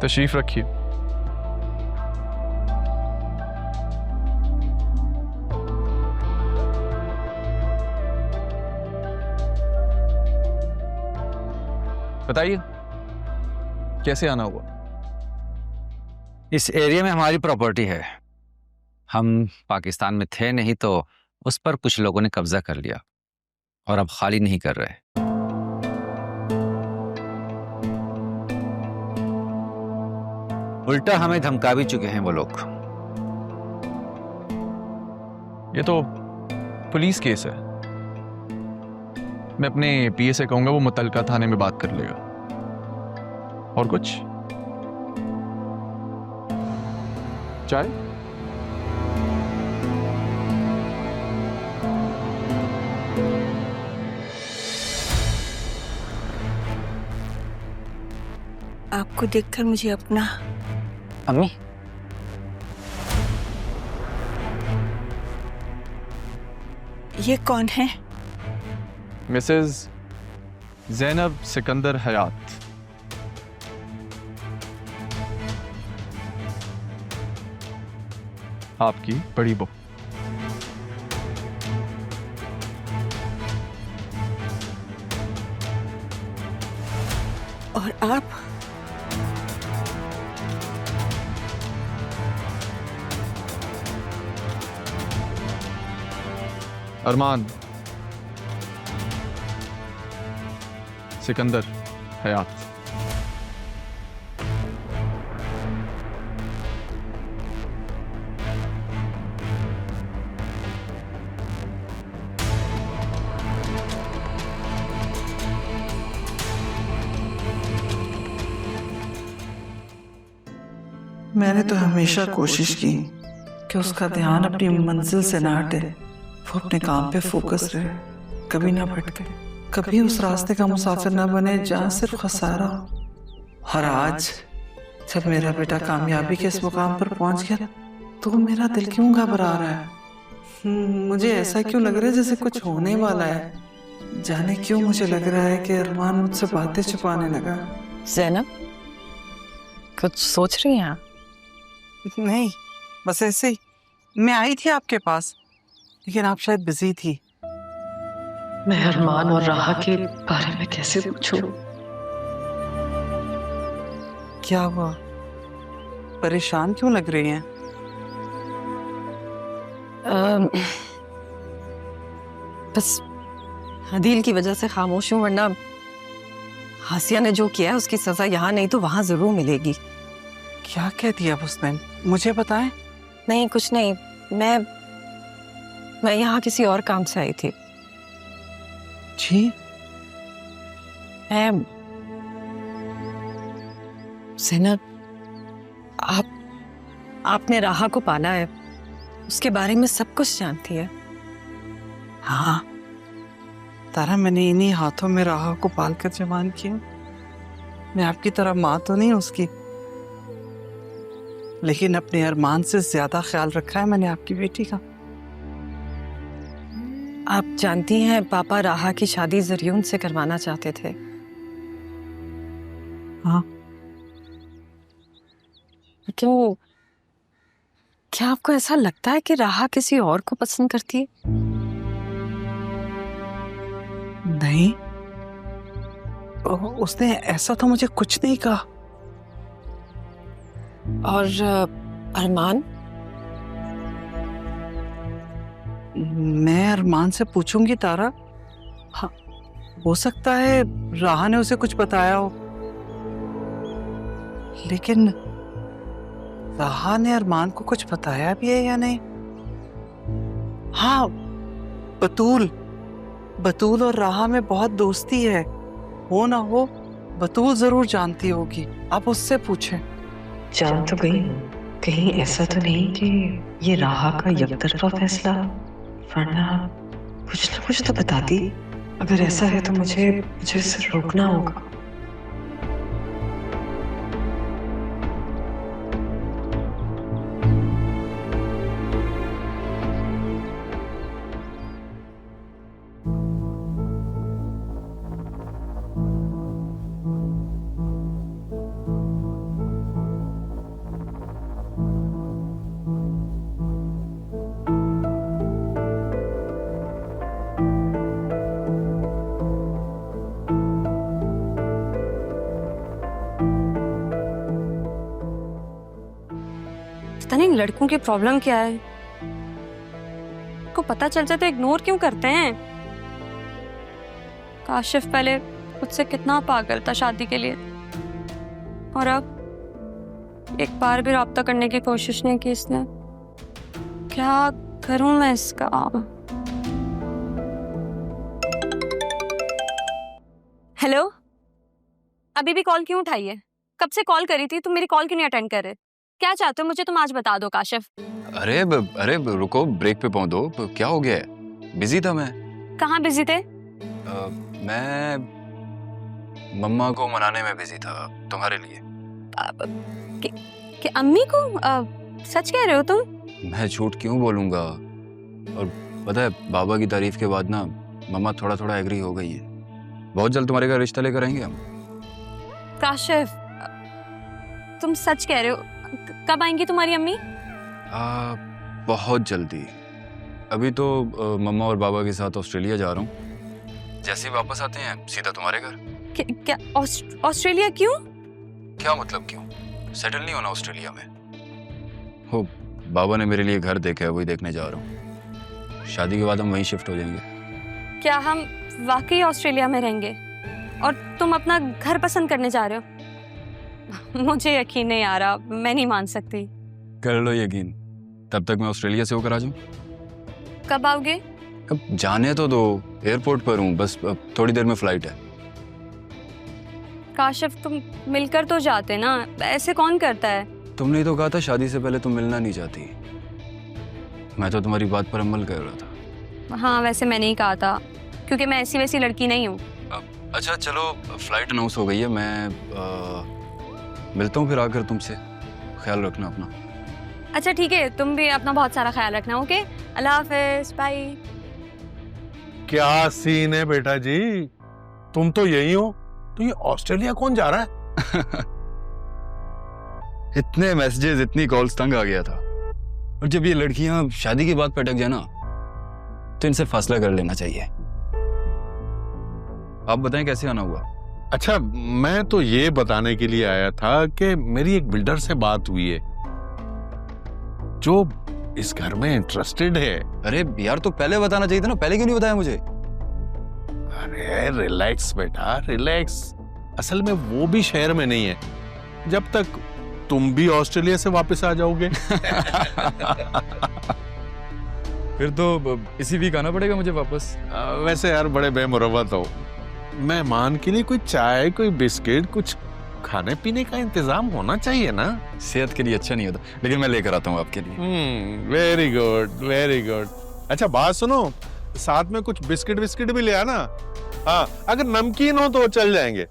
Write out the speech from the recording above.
तशरीफ रखिए। बताइए कैसे आना हुआ? इस एरिया में हमारी प्रॉपर्टी है। हम पाकिस्तान में थे नहीं तो उस पर कुछ लोगों ने कब्जा कर लिया और अब खाली नहीं कर रहे। उल्टा हमें धमका भी चुके हैं वो लोग। ये तो पुलिस केस है। मैं अपने पीए से कहूंगा, वो मुतलका थाने में बात कर लेगा। और कुछ? चाय? आपको देखकर मुझे अपना अम्मी, ये कौन है? मिसेस ज़ैनब सिकंदर हयात। आपकी बड़ी बहू। और आप? अरमान सिकंदर हयात। मैंने तो हमेशा कोशिश की कि उसका ध्यान अपनी मंजिल से ना हटे, वो अपने काम पे फोकस रहे, कभी ना भटके, कभी उस रास्ते का मुसाफिर ना बने जहाँ सिर्फ खसारा हो। और आज जब मेरा बेटा कामयाबी के इस मुकाम पर पहुंच गया तो मेरा दिल क्यों घबरा रहा है? मुझे ऐसा क्यों लग रहा है जैसे कुछ होने वाला है। जाने क्यों मुझे लग रहा है कि अरमान मुझसे बातें छुपाने लगा। ज़ैनब, कुछ सोच रही हैं आप? नहीं, बस ऐसे ही मैं आई थी आपके पास, लेकिन आप शायद बिजी थी। मैं अरमान और राहा के बारे में कैसे पूछूं? क्या हुआ? परेशान क्यों लग रही हैं? बस हदील की वजह से खामोश हूँ, वरना हासिया ने जो किया है उसकी सजा यहाँ नहीं तो वहां जरूर मिलेगी। क्या कह दिया उसने? मुझे बताएं। नहीं, कुछ नहीं। मैं यहाँ किसी और काम से आई थी। जी? ज़ैनब, आपने राहा को पाला है, उसके बारे में सब कुछ जानती है। हाँ तारा, मैंने इन्हीं हाथों में राहा को पालकर जवान किया। मैं आपकी तरह माँ तो नहीं उसकी, लेकिन अपने अरमान से ज्यादा ख्याल रखा है मैंने आपकी बेटी का। आप जानती हैं पापा राहा की शादी जरियून से करवाना चाहते थे। हाँ। क्यों? क्या आपको ऐसा लगता है कि राहा किसी और को पसंद करती है? नहीं, उसने ऐसा तो मुझे कुछ नहीं कहा। और अरमान? मैं अरमान से पूछूंगी तारा। हाँ, हो सकता है राहा ने उसे कुछ बताया हो, लेकिन राहा ने अरमान को कुछ बताया भी है या नहीं? हाँ, बतूल और राहा में बहुत दोस्ती है। हो ना हो, बतूल जरूर जानती होगी, आप उससे पूछें। जान तो गई, कहीं ऐसा तो नहीं कि ये राहा का यकतरफा फैसला, वरना कुछ ना कुछ तो बताती। अगर ऐसा है तो मुझे इसे रोकना होगा। पता नहीं लड़कों की प्रॉब्लम क्या है, को पता चल जाए तो इग्नोर क्यों करते हैं। काशिफ पहले मुझसे कितना पागल था शादी के लिए, और अब एक बार भी राब्ता करने की कोशिश नहीं की इसने। क्या करूं मैं इसका? हेलो, अभी भी कॉल क्यों उठाई है? कब से कॉल करी थी, तुम मेरी कॉल क्यों नहीं अटेंड कर रहे? क्या चाहते हो मुझे, तुम आज बता दो काशिफ। अरे रुको, ब्रेक पे पहुंच दो। क्या हो गया है? बिजी था मैं। कहाँ बिजी थे? मैं मम्मा को मनाने में बिजी था तुम्हारे लिए। कि अम्मी को? सच कह रहे हो तुम? मैं झूठ क्यों बोलूंगा। और पता है, बाबा की तारीफ के बाद ना मम्मा थोड़ा थोड़ा एग्री हो गई है। बहुत जल्द तुम्हारे घर रिश्ता लेकर आएंगे हम। काशिफ, तुम सच कह रहे हो? कब आएंगी तुम्हारी अम्मी? बहुत जल्दी। अभी तो मम्मा और बाबा के साथ ऑस्ट्रेलिया जा रहा हूँ। जैसे ही वापस आते हैं सीधा तुम्हारे घर। क्या ऑस्ट्रेलिया? क्यों? क्या मतलब क्यों? सेटल नहीं होना ऑस्ट्रेलिया में? हो, बाबा ने मेरे लिए घर देखा है, वही देखने जा रहा हूँ। शादी के बाद हम वहीं शिफ्ट हो जाएंगे। क्या हम वाकई ऑस्ट्रेलिया में रहेंगे और तुम अपना घर पसंद करने जा रहे हो? मुझे यकीन नहीं आ रहा, मैं नहीं मान सकती। कर लो यकीन, तब तक मैं ऑस्ट्रेलिया से होकर आ जाऊँ। कब आओगे? अब जाने तो दो, एयरपोर्ट पर हूँ, बस अब थोड़ी देर में फ्लाइट है। काशिफ, तुम मिलकर तो जाते ना, ऐसे कौन करता है? तुमने ही तो कहा था शादी से पहले तुम मिलना नहीं चाहती। मैं तो तुम्हारी बात पर अमल कर रहा था। हाँ, वैसे मैंने ही कहा था, क्योंकि मैं ऐसी वैसी लड़की नहीं हूँ। अच्छा चलो, फ्लाइट अनाउंस हो गई है, मैं मिलता हूँ फिर आकर तुमसे। ख्याल रखना अपना। अच्छा ठीक है, तुम भी अपना बहुत सारा ख्याल रखना। ओके, अल्लाह हाफिज, बाय। क्या सीन है बेटा जी, तुम तो यही हो, तो ये ऑस्ट्रेलिया कौन जा रहा है? इतने मैसेजेस, इतनी कॉल्स, तंग आ गया था। और जब ये लड़कियां शादी के बाद पटक जाए ना, तो इनसे फासला कर लेना चाहिए। आप बताएं कैसे आना हुआ? अच्छा, मैं तो ये बताने के लिए आया था कि मेरी एक बिल्डर से बात हुई है जो इस घर में इंटरेस्टेड है। अरे यार, तो पहले बताना चाहिए था ना, पहले क्यों नहीं बताया मुझे? अरे रिलैक्स बेटा, रिलैक्स। असल में वो भी शहर में नहीं है जब तक तुम भी ऑस्ट्रेलिया से वापस आ जाओगे। फिर तो इसी वीक आना पड़ेगा मुझे वापस। वैसे यार बड़े बेमुरवत हो, मेहमान के लिए कोई चाय, कोई बिस्किट, कुछ खाने पीने का इंतजाम होना चाहिए ना। सेहत के लिए अच्छा नहीं होता, लेकिन मैं लेकर आता हूँ आपके लिए। Very good, very good. अच्छा बात सुनो, साथ में कुछ बिस्किट भी ले आना। हाँ, अगर नमकीन हो तो चल जाएंगे।